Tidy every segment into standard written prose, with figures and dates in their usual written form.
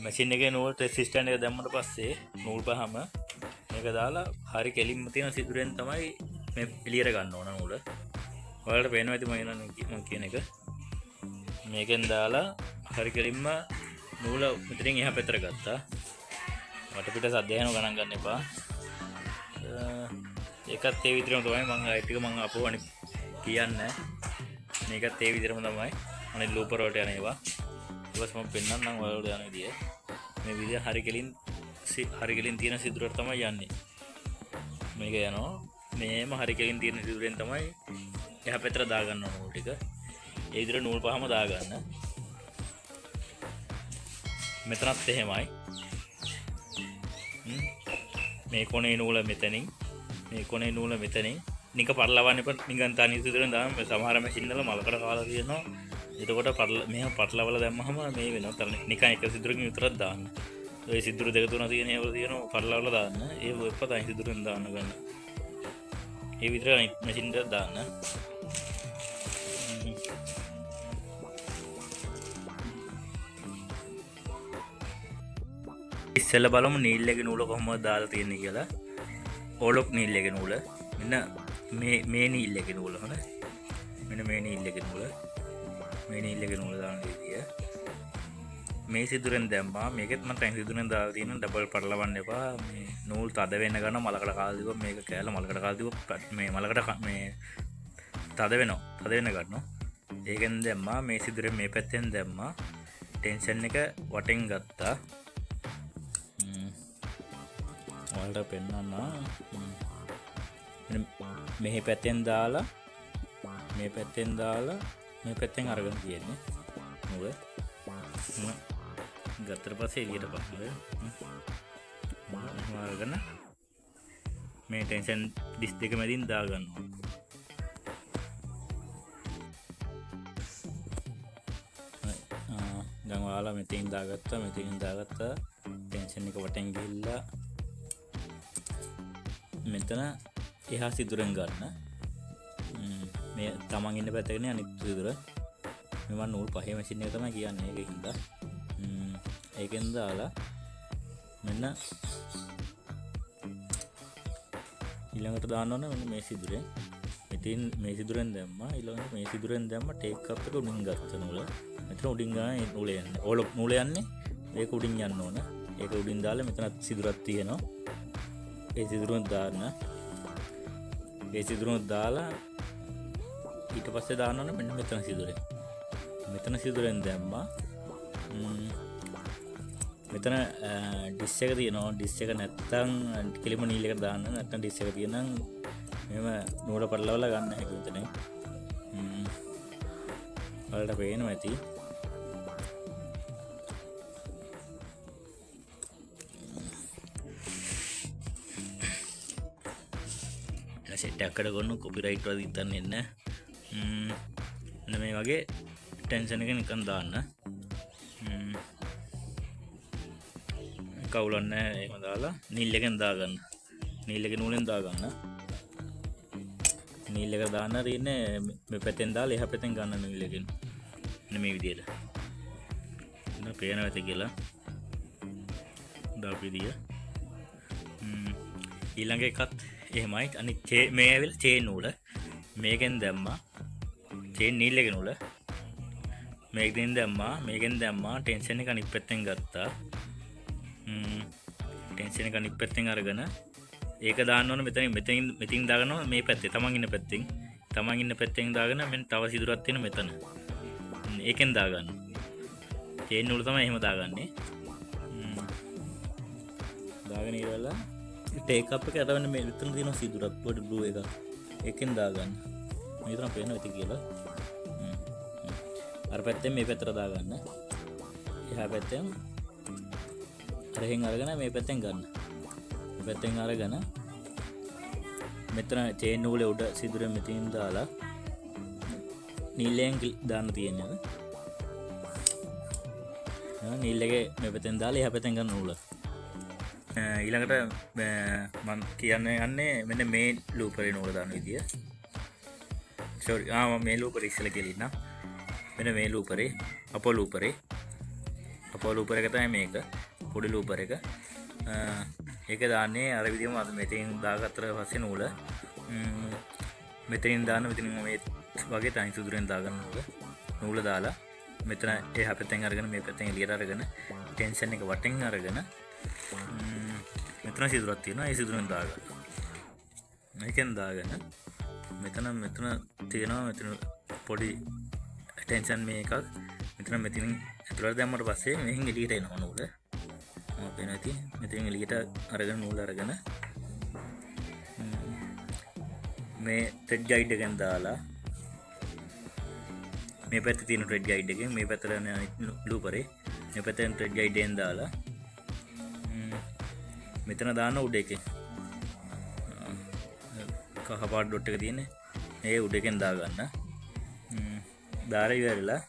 Machine එකේ නූල් resistant එක දැම්මට පස්සේ නූල් පහම මේක දාලා හරි කෙලින්ම තියෙන සිදුරෙන් තමයි මේ එළියට ගන්න ඕන නූල. ඔයාලට පේනවා ඇති මම කියන එක. මේකෙන් දාලා හරි කෙලින්ම නූල මෙතනින් එහා පැත්තට ගත්තා. වටපිට සද්ද යන ගණන් ගන්න එපා. ඒකත් ඒ විදිහටම තමයි මම අයිට් එක මම අපෝ අනිත් කියන්නේ. මේකත් ඒ විදිහටම තමයි අනිත් ලූපර් වලට යන ඒවා. ඊට පස්සේ මම පෙන්නන්නම් ඔයාලට යන විදිය. මේ විදිය හරි කෙලින් තියෙන සිදුරට තමයි යන්නේ. මේක යනවා. මේම හරි කෙලින් තියෙන සිදුරෙන් තමයි එහා පැත්තට දාගන්න ඕන නූල් ටික. ඒ විදිහට නූල් පහම දාගන්න. මෙතනත් එහෙමයි. මේ කොනේ නූල මෙතනින් මේ කොනේ නූල මෙතනින් නික පටලවන්න එපා. නිකන් තනි සිදුරෙන් දාන්න. සමහර මැෂින් වල මලකට කාලා තියෙනවා. එතකොට මෙහෙම පටලවලා දැම්මහම මේ වෙනවා. නිකන් එක සිදුරකින් විතරක් දාන්න. ඒ සිදුරු දෙක තුන තියෙන ඒවල තියෙනවා පටලවලා දාන්න. ඒ එපා තනි සිදුරෙන් දාන්න ගන්න. ඒ විතර මැෂින් එකට දාන්න. ඉස්සෙල්ලා බලමු නීල් එකේ නූල කොහොමද දාලා තියෙන්නේ කියලා. ඕලොක් නීල් එකේ නූල. මෙන්න මේ නීල් එකේ නූල හොඳ. මෙන්න මේ නීල් එකේ නූල. මේ නීල් එකේ නූල දාන විදිය. මේ සිදුරෙන් දැම්මා. මේකෙත් මම තැන් සිදුරෙන් දාලා තියෙන ඩබල් පටලවන්න එපා. මේ නූල් තද වෙන්න ගන්න මලකට කාලා දීපුවා මේක කෑල්ල මලකට කාලා දීපුවා මේ මලකට මේ තද වෙනවා. තද වෙන්න ගන්නවා. ඒකෙන් දැම්මා. මේ සිදුරෙන් මේ පැත්තෙන් දැම්මා. ටෙන්ෂන් එක වටෙන් ගත්තා. ඔයාලට පෙන්නන්න. මේ පැත්තෙන් දාලා මේ පැත්තෙන් අරගෙන තියෙන්නේ නූල. ගත්තට පස්සේ එළියට පස්සේ අරගෙන මේ ටෙන්ෂන් ඩිස් දෙක මැදින් දා ගන්නවා. දැන් ඔයාලා මෙතෙන් දාගත්තා ටෙන්ෂන් එක වටෙන් ගිහිල්ලා මෙතන එහා සිදුරෙන් ගන්න. මේ තමන් ඉන්න පැත්තකනේ අනිත් සිදුර. මම නූල් පහේ මැෂින් එක තමයි කියන්නේ ඒකින්ද. ඒකෙන් දාලා මෙන්න ඊළඟට දාන්න ඕන මෙන්න මේ සිදුරෙන්. මෙතෙන් මේ සිදුරෙන් දැම්මා. ඊළඟට මේ සිදුරෙන් දැම්මා ටේක් අප් එක උඩින් ගත්ත නූල. මෙතන උඩින් ගාන නූල යන්නේ. ඕලොක් නූල යන්නේ. ඒක උඩින් යන්න ඕන. ඒක උඩින් දාලා මෙතනත් සිදුරක් තියෙනවා. ඒ සිදුරුන් දාන්න. ඒ සිදුරුන් දාලා ඊට පස්සේ දාන්න ඕන මෙන්න මෙතන සිදුරෙන්. මෙතන සිදුරෙන් දැම්මා. මෙතන ඩිස් එක තියෙනවා. ඩිස් එක නැත්තම් කෙලිම නීල් එකට දාන්න. නැත්තම් ඩිස් එක තියෙනම් මෙහෙම නූල පටලවලා ගන්න හැකියි මෙතන. ඔයාලට පේනවා ඇති. සෙට් එකකට ගොන්න කොපිරයිට් වල ඉතින් එන්න. මේ වගේ ටෙන්ෂන් එක නිකන් දාන්න. කවුලන්න එහෙම දාලා නීල් එකෙන් දාගන්න. නීල් එකේ නූලෙන් දාගන්න. නීල් එක දාන්න තියෙන්නේ මේ පැත්තෙන් දාලා එහා පැත්තෙන් ගන්න නීල් එකෙන්. මෙන්න මේ විදියට. ඉතින් පේනවා ඇති කියලා. දාපු විදිය. ඊළඟ එකත් එහෙමයි. අනිත් මේ ඇවිල්ලා චේන් නූල. මේකෙන් දැම්මා. චේන් නීල් එකේ නූල. මේකෙන් දැම්මා. ටෙන්ෂන් එක අනිත් පැත්තෙන් ගත්තා. ටෙන්ෂන් එක අනිත් පැත්තෙන් අරගෙන ඒක දාන්න ඕන මෙතින් දාගන්නවා මේ පැත්තේ. තමන් ඉන්න පැත්තෙන් දාගෙන මෙන්න තව සිදුරක් තියෙන මෙතන. ඒකෙන් දාගන්න. චේන් නූල තමයි එහෙම දාගන්නේ. දාගෙන ඉවරලා ටේක් අප් එක අරගෙන මේ විතර තියෙන සිදුරක් පොඩි බ්ලූ එක. ඒකෙන් දාගන්න. මේ විතර පේනවා ඇති කියලා. අර පැත්තෙන් මේ පැත්තට දාගන්න. එහා පැත්තෙන් අරහෙන් අරගෙන මේ පැත්තෙන් ගන්න. මේ පැත්තෙන් අරගෙන මෙතන චේන් නූලේ උඩ සිදුරෙන් මෙතින් දාලා නීලෙන් දාන්න තියෙනවා. නීල් එකේ මේ පැත්තෙන් දාලා එහා පැත්තෙන් ගන්න නූල. ඊළඟට මම කියන්නේ මෙන්න මේ ලූපරේ නූල දාන විදිය. මම මේ ලූපරේ ඉස්සෙල්ලා කියලා ඉන්නම්. මෙන්න මේ ලූපරේ අපෝ අපෝ ලූපර් එක තමයි මේක. පොඩි ලූපර් එක. ඒක දාන්නේ අර විදිහම අද මෙතෙන් දාගත්තට පස්සේ නූල මෙතනින් දාන්න මෙතනින් මේ වගේ තනි සිදුරෙන් දාගන්න නූල දාලා මෙතන එහා පැත්තෙන් අරගෙන මේ පැත්තෙන් එළියට අරගෙන ටෙන්ෂන් එක වටෙන් අරගෙන මෙතන සිදුරක් තියෙනවා ඒ සිදුරෙන් දාගන්න. මේකෙන් දාගෙන මෙතන තියෙනවා මෙතන පොඩි ටෙන්ෂන් මේකක් මෙතනින් ඇතුළට දැම්මට පස්සේ මෙහෙන් එළියට එනවා නූල. මම පේන ඇති මෙතනින් එළියට අරගෙන නූල අරගෙන මේ ත්‍රෙඩ් ගයිඩ් එකෙන් දාලා මේ පැත්තේ තියෙන ත්‍රෙඩ් ගයිඩ් එකෙන් මේ පැත්තට යන ලූපරේ මේ පැත්තෙන් ත්‍රෙඩ් ගයිඩ් එකෙන් දාලා මෙතන දාන්න උඩ එකේ කහ පාට ඩොට් එක තියෙන්නේ ඒ උඩ එකෙන් දා ගන්න. දාලා ඉවරලා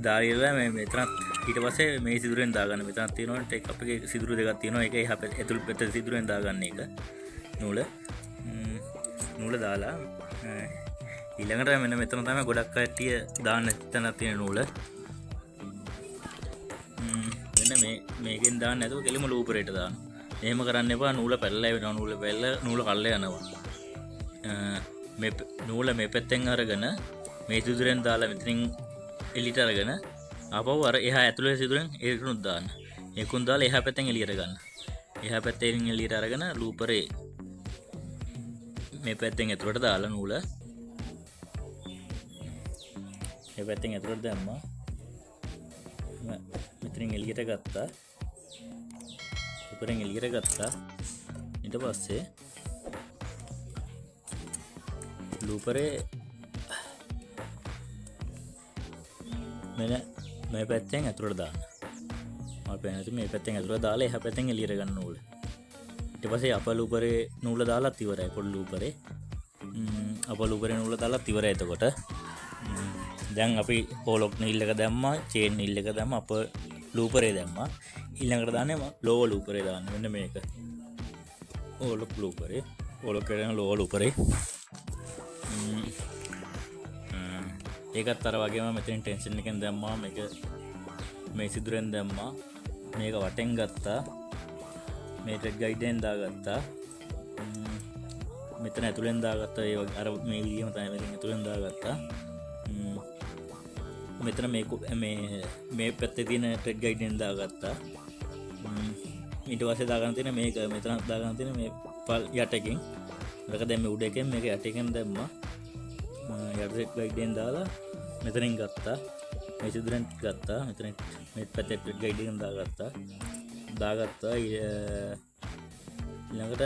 දාලා මේ මෙතන ඊට පස්සේ මේ සිදුරෙන් දාගන්න. මෙතනක් තියෙනවා ටෙක් අපේ සිදුරු දෙකක් තියෙනවා. ඒක එහා පැත්තේ ඇතුළු පැත්තේ සිදුරෙන් දාගන්න එක නූල දාලා ඊළඟට මෙන්න මෙතන තමයි ගොඩක් කට්ටිය දාන්න තැනක් තියෙන නූල. මෙන්න මේකෙන් දාන්න නැතුව කෙලිම ලූපරේට දාන්න. එහෙම කරන්න එපා. නූල පැල්ලලා වෙනවා. නූල කල්ලා යනවා. මේ නූල මේ පැත්තෙන් අරගෙන මේ සිදුරෙන් දාලා මෙතනින් එළියට අරගෙන ආපහු අර එහා ඇතුලේ සිදුරෙන් ඒකුණුත් දාන්න. ඒකුන් දාලා එහා පැත්තෙන් එළියට ගන්න. එහා පැත්තෙන් එළියට අරගෙන ලූපරේ මේ පැත්තෙන් ඇතුලට දාලා නූල මේ පැත්තෙන් ඇතුලට දැම්මා. මෙතනින් එළියට ගත්තා. ලූපරෙන් එළියට ගත්තා. ඊට පස්සේ ලූපරේ මේ පැත්තෙන් ඇතුලට දාන්න. අපේ නැති මේ පැත්තෙන් ඇතුලට දාලා එහා පැත්තෙන් එළියට ගන්න නූල. ඊට පස්සේ අප ලූපරේ නූල දාලාත් ඉවරයි. පොඩි ලූපරේ අප ලූපරේ නූල දාලාත් ඉවරයි. එතකොට දැන් අපි ඕලොක් නීල් එක දැම්මා, චේන් නීල් එක දැම්මා, අප ලූපරේ දැම්මා. ඊළඟට දාන්නේ ලෝව ලූපරේ දාන්න. මෙන්න මේක ඕලොක් ලූපරේ. ඕලොක් කරන ලෝව ලූපරේ. ඒකත් අර වගේම මෙතෙන් ටෙන්ෂන් එකෙන් දැම්මා. මේක මේ සිදුරෙන් දැම්මා. මේක වටෙන් ගත්තා. මේ ට්‍රෙඩ් ගයිඩෙන් දාගත්තා. මෙතන ඇතුලෙන් දාගත්තා. ඒ වගේ අර මේ විදිහම තමයි මෙතන ඇතුලෙන් දාගත්තා. මෙතන මේ පැත්තේ තියෙන ට්‍රෙඩ් ගයිඩෙන් දාගත්තා. ඊට පස්සේ දාගන්න තියෙන මේක මෙතන දාගන්න තියෙන මේ යටකින් අරක දැන් මේ උඩ එකෙන් මේක යටකින් දැම්මා. යට ට්‍රෙඩ් ගයිඩෙන් දාලා මෙතනින් ගත්තා. මේ සිදුරෙන් ගත්තා. මෙතන මේ පැත්තේ ට්‍රෙඩ් ගයිඩෙන් දාගත්තා. ඊළඟට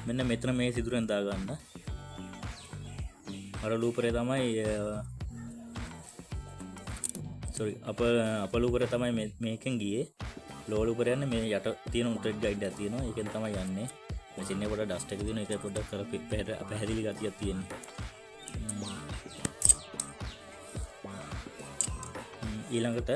මෙන්න මෙතන මේ සිදුරෙන් දාගන්න. අර ලූපරේ තමයි අප ලූපරේ තමයි මේකෙන් ගියේ. ලෝ ලූපරේ යන්නේ මේ යට තියෙන ට්‍රෙඩ් ගයිඩ් එකක් තියෙනවා. ඒකෙන් තමයි යන්නේ. මැෂින් එක පොඩ්ඩක් ඩස්ට් එක තියෙනවා. ඒක පොඩ්ඩක් කර පැහැදිලි ගතියක් තියෙනවා. ඊළඟට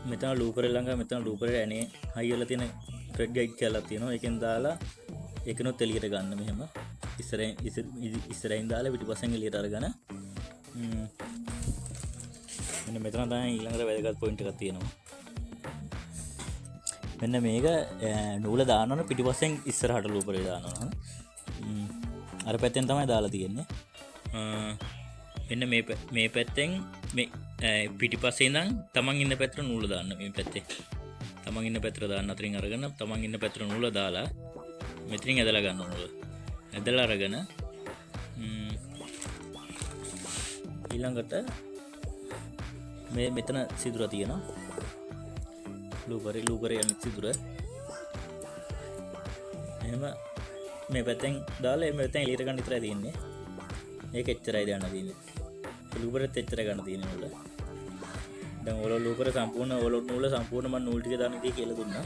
මෙතන ලූපරේ ළඟ මෙතන ලූපරේ ඇනේ හයි වෙලා තියෙන ත්‍රෙඩ් ගයිඩ් කියලා තියෙනවා. ඒකෙන් දාලා ඒකනොත් එළියට ගන්න මෙහෙම. ඉස්සරහින් දාලා පිටිපස්සෙන් එළියට අරගෙන මෙන්න මෙතන තමයි ඊළඟට වැදගත් පොයින්ට් එකක් තියෙනවා. මෙන්න මේක නූල දානවන පිටිපස්සෙන් ඉස්සරහට ලූපරේ දානවා. අර පැත්තෙන් තමයි දාලා තියෙන්නේ. මෙන්න මේ පැත්තෙන් මේ පිටිපස්සේ ඉඳන් තමන් ඉන්න පැත්තට නූල දාන්න. මේ පැත්තේ තමන් ඉන්න පැත්තට දාන්න. අතරින් අරගෙන තමන් ඉන්න පැත්තට නූල දාලා මෙතනින් ඇදලා ගන්න නූල. ඇදලා අරගෙන ඊළඟට මේ මෙතන සිදුර තියෙනවා. ලූපරේ යන සිදුර. එහෙම මේ පැත්තෙන් දාලා මේ පැත්තෙන් එළියට ගන්න විතරයි තියෙන්නේ. ඒක එච්චරයි දාන්න තියෙන්නේ. ලූපරෙත් එච්චර ගන්න තියෙන්නේ නූල. දැන් ඔල ලූපර සම්පූර්ණ නූල සම්පූර්ණ මම නූල් ටික දාන්න ඉතින් කියලා දුන්නා.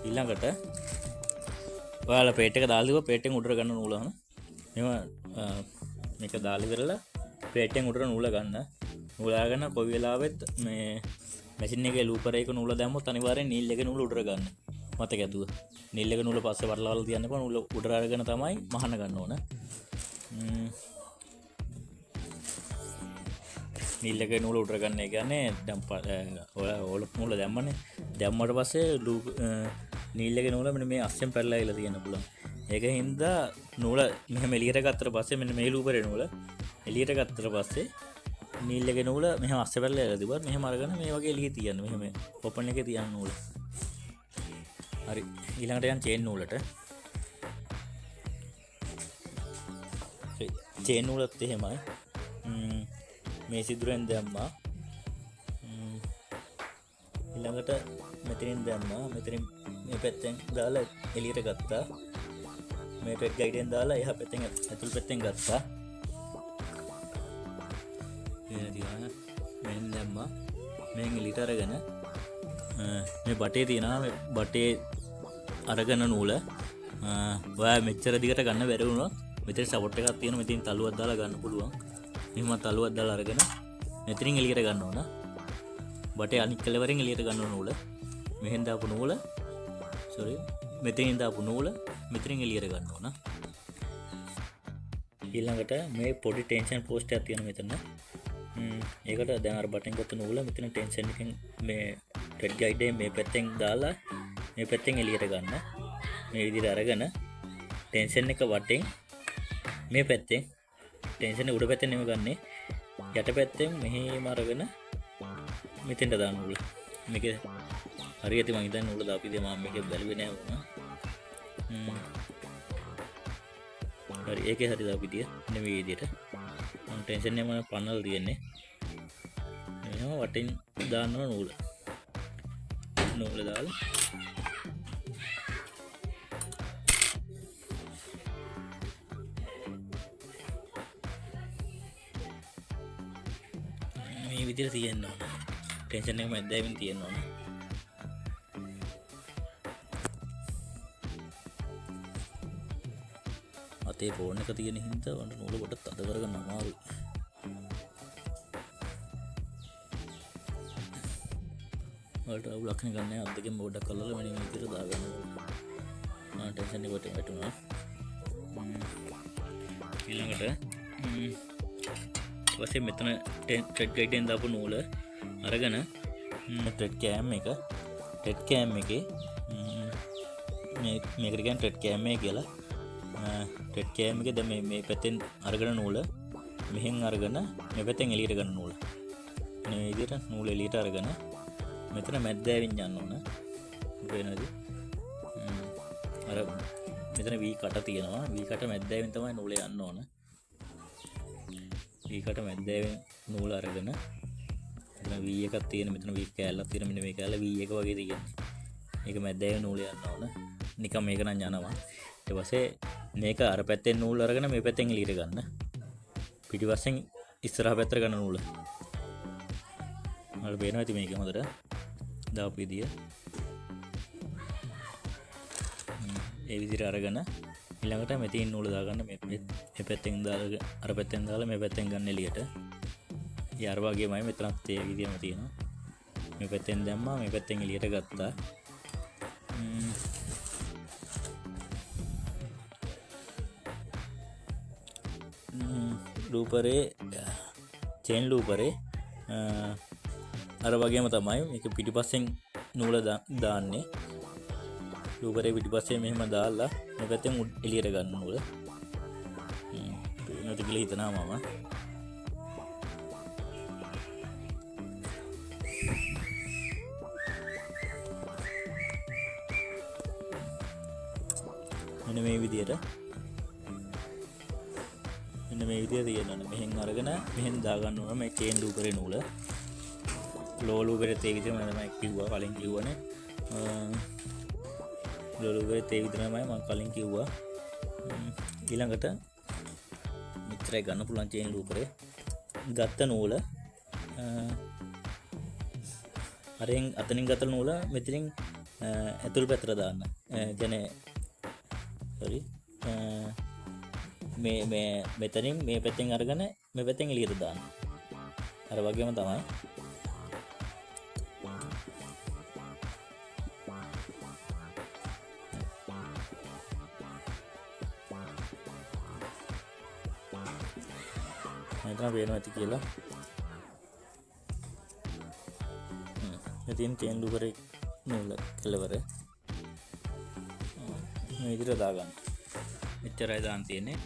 ඊළඟට ඔයාලා පේට් එක දාලා තිබ්බා. පේට් එකෙන් උඩට ගන්න නූල අහන. මේක දාලා ඉවරලා පේට් එකෙන් උඩට නූල ගන්න. නූල අරගෙන කොයි වෙලාවෙත් මේ මැෂින් එකේ ලූපර් එක නූල දැම්මොත් අනිවාර්යෙන් නීල් එකේ නූල උඩට ගන්න. මතක ඇතුව. නීල් එකේ නූල පස්සේ වරලවල තියන්න එපා. නූල උඩට අරගෙන තමයි මහන්න ගන්න ඕන. නීල් එකේ නූල උඩට ගන්න එක කියන්නේ දැන් ඕලොක් නූල දැම්මනේ. දැම්මට පස්සේ නීල් එකේ නූල මෙන්න මේ අස්සෙන් පැනලා ඉලා තියෙන්න පුළුවන්. ඒකෙන් හින්දා නූල මෙහෙම එළියට ගත්තට පස්සේ මෙන්න මේ ලූපරේ නූල එළියට ගත්තට පස්සේ නීල් එකේ නූල මෙහෙම අස්සේ පැනලා ඉලා තිබුණා. මෙහෙම අරගෙන මේ වගේ එළියේ තියන්න. මෙහෙම ඕපන් එකේ තියන්න නූල. හරි. ඊළඟට යන් චේන් නූලට. චේන් නූලත් එහෙමයි. මේ සිදුරෙන් දැම්මා. ඊළඟට මෙතනින් දැම්මා. මෙතනින් මේ පැත්තෙන් දාලා එළියට ගත්තා. මේ ට්‍රෙඩ් ගයිඩෙන් දාලා එහා පැත්තෙන් ඇතුල් පැත්තෙන් ගත්තා. මෙන් දැම්මා. මෙන් එළියට අරගෙන මේ බටේ තියෙනවා. මේ බටේ අරගෙන නූල ඔයා මෙච්චර දිගට ගන්න බැරි වුණොත් මෙතන සපෝට් එකක් තියෙනවා. මෙතනින් තලුවක් දාලා ගන්න පුළුවන්. එහෙම තලුවක් දාලා අරගෙන මෙතනින් එළියට ගන්න ඕන. බටේ අනිත් කෙළවරෙන් එළියට ගන්න ඕන නූල. මෙහෙන් දාපු නූල මෙතනින් දාපු නූල මෙතනින් එළියට ගන්න ඕන. ඊළඟට මේ පොඩි ටෙන්ෂන් පෝස්ට් එකක් තියෙනවා මෙතන. ඒකට දැන් අර බටන් ගත්ත නූල මෙතන ටෙන්ෂන් එකෙන් මේ ට්‍රෙඩ් ගයිඩ් එකේ මේ පැත්තෙන් දාලා මේ පැත්තෙන් එළියට ගන්න. මේ විදිහට අරගෙන ටෙන්ෂන් එක වටෙන් මේ පැත්තෙන් ටෙන්ෂන් එක උඩ පැත්තෙන් නෙමෙයි ගන්නෙ. යට පැත්තෙන් මෙහෙම අරගෙන මෙතෙන්ට දාන්න නූල. මේක හරියට මම හිතන්නේ නූල දාපිදී මම මේක බැලුවේ නෑ වුණා. හරි ඒකේ හරි දාපිදී නෙමෙයි විදිහට. මම ටෙන්ෂන් එක මම පන්නලා තියන්නේ. එහෙනම් වටෙන් දාන්න නූල. නූල දාලා මේ විදිහට තියෙන්න ඕන. ටෙන්ෂන් එක මැද්දාවින් තියෙන්න ඕන. අතේ ෆෝන් එක තියෙන හින්දා වන්න නූල කොට තද කරගන්න අමාරුයි. වලට අවුලක් නේ ගන්න. අත් දෙකෙන් බෝඩක් කරලා මෙන්න මේ විදිහට දාගන්න ඕන. ටෙන්ෂන් එක වට වැටුණා. ඊළඟට ඊපස්සේ මෙතන ට්‍රෙඩ් ගයිඩෙන් දාපු නූල අරගෙන ට්‍රෙඩ් කෑම් එකේ මේකට කියන්නේ ට්‍රෙඩ් කෑම් එක කියලා. ට්‍රෙඩ් කෑම් එකේ දැන් මේ පැත්තෙන් අරගෙන නූල මෙහෙන් අරගෙන මේ පැත්තෙන් එළියට ගන්න නූල. මේ විදිහට නූල එළියට අරගෙන මෙතන මැද්දාවින් යන්න ඕන. වෙනවද? අර මෙතන V කට තියෙනවා. V කට මැද්දාවින් තමයි නූල යන්න ඕන. V කට මැද්දාවින් නූල අරගෙන මෙතන V එකක් තියෙන. මෙතන V කෑල්ලක් තියෙන. මෙන්න මේ කෑල්ල V එක වගේ තියෙන්නේ. මේක මැද්දාවින් නූල යන්න ඕන. නිකන් මේක නම් යනවා. ඊට පස්සේ මේක අර පැත්තෙන් නූල් අරගෙන මේ පැත්තෙන් එළියට ගන්න. පිටිපස්සෙන් ඉස්සරහ පැත්තට ගන්න නූල. මට පේනවා ඉතින් මේක හොඳට දාපු විදිය. ඒ විදිහට අරගෙන ඊළඟට මෙතනින් නූල දාගන්න. මේ පැත්තෙන් දාලා අර පැත්තෙන් දාලා මේ පැත්තෙන් ගන්න එළියට. යාර වගේමයි මෙතනත් ඒ විදියම තියෙනවා. මේ පැත්තෙන් දැම්මා මේ පැත්තෙන් එළියට ගත්තා. ලූපරේ චේන් ලූපරේ අර වගේම තමයි මේක පිටිපස්සෙන් නූල දාන්නේ. ලූපරේ පිටිපස්සේ මෙහෙම දාලා මේ පැත්තෙන් එළියට ගන්න නූල. නැති කියලා හිතනවා මම. මෙන්න මේ විදියට තියෙනවා. මෙහෙන් අරගෙන මෙහෙන් දාගන්න ඕන මේ චේන් ලූපරේ නූල. ලෝ ලූපරේ තේ විදිහම තමයි කිව්වා කලින් කිව්වනේ. ලෝ ලූපරේ තේ විදිහමයි මම කලින් කිව්වා. ඊළඟට මෙච්චරයි ගන්න පුළුවන් චේන් ලූපරේ. ගත්ත නූල අරෙන් අතනින් ගත්ත නූල මෙතනින් ඇතුල් පැත්තට දාන්න. කියන්නේ sorry මෙතනින් මේ පැත්තෙන් අරගෙන මේ පැත්තෙන් එළියට දාන්න. අර වගේම තමයි මෙතන පේනවා ඇති කියලා. ඉතින් චේන් ලූපරේ නූල කෙලවර මේ විදිහට දාගන්න. එච්චරයි දාන්න තියෙන්නේ.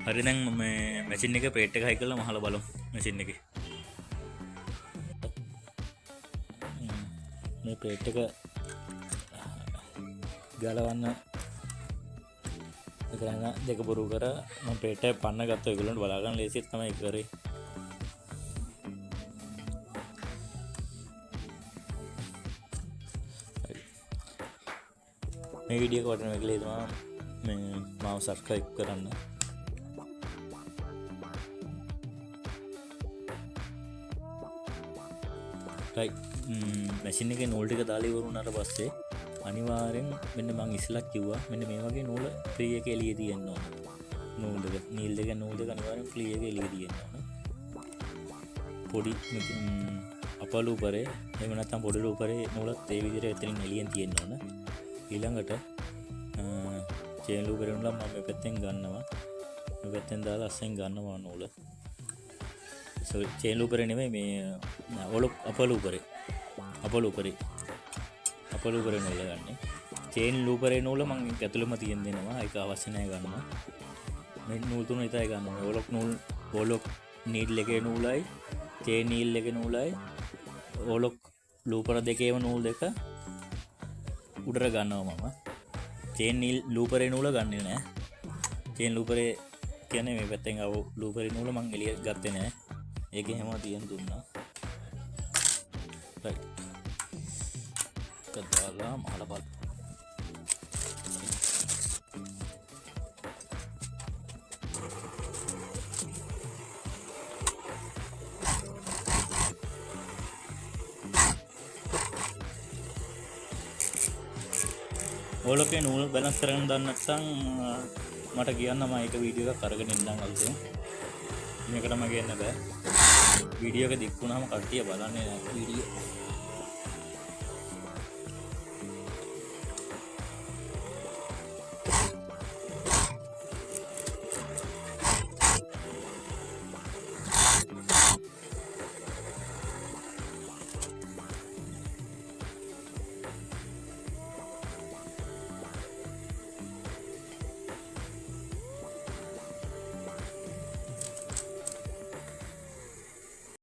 හරි දැන් මේ මැෂින් එක ප්ලේට් එක හයි කරලා මහලා බලමු මැෂින් එකේ. මේ ප්ලේට් එක ගලවන්න කරන දෙක බොරු කර මම ප්ලේට් එක පන්න ගත්තා. ඒගොල්ලන්ට බලා ගන්න ලේසියට තමයි කරේ. මේ වීඩියෝ එක වටන මේකලේ තමයි මේ මාව සබ්ස්ක්‍රයිබ් කරන්න. රයිට් මැෂින් එකේ නූල් ටික දාලා ඉවර වුණාට පස්සේ අනිවාර්යෙන් මෙන්න මම ඉස්සෙල්ලා කිව්වා මෙන්න මේ වගේ නූල ෆ්‍රී එකේ එළියේ තියෙන්න ඕන. නූල් දෙක නූල් දෙක අනිවාර්යෙන් ෆ්‍රී එකේ එළියේ තියෙන්න ඕන. පොඩි අපලු උපරේ එහෙම නැත්නම් පොඩි උපරේ නූලත් ඒ විදිහට එතනින් එළියෙන් තියෙන්න ඕන. ඊළඟට චේන් ලූපරේ නූල මම මේ පැත්තෙන් ගන්නවා. මේ පැත්තෙන් දාලා අස්සෙන් ගන්නවා නූල. චේන් ලූපරේ නෙමෙයි මේ අපලු උපරේ නූල ගන්න. චේන් ලූපරේ නූල මම ඇතුළෙම තියෙන දෙනවා. ඒක අවශ්‍ය නැහැ ගන්නවා. මේ නූල් තුන විතරයි ගන්න ඕනේ. ඕලොක් නීඩල් එකේ නූලයි චේන් නීල් එකේ නූලයි ඕලොක් ලූපර දෙකේම නූල් දෙක උඩට ගන්නවා මම. චේන් නීල් ලූපරේ නූල ගන්නෙ නෑ. චේන් ලූපරේ කියන්නේ මේ පැත්තෙන් ආව ලූපරේ නූල මම එළිය ගත්තේ නෑ. ඒක හැම තියන් දුන්නා. රයිට්. කතාලා මහලා බලන්න. ඕලොකේ නූල් බැලන්ස් කරන්න දන්නේ නැත්නම් මට කියන්න මම ඒක වීඩියෝ එකක් අරගෙන ඉන්නම් අලුතෙන්. මේකට මම කියන්න බෑ. වීඩියෝ එක දික් වුණාම කට්ටිය බලන්නේ නැහැ වීඩියෝ.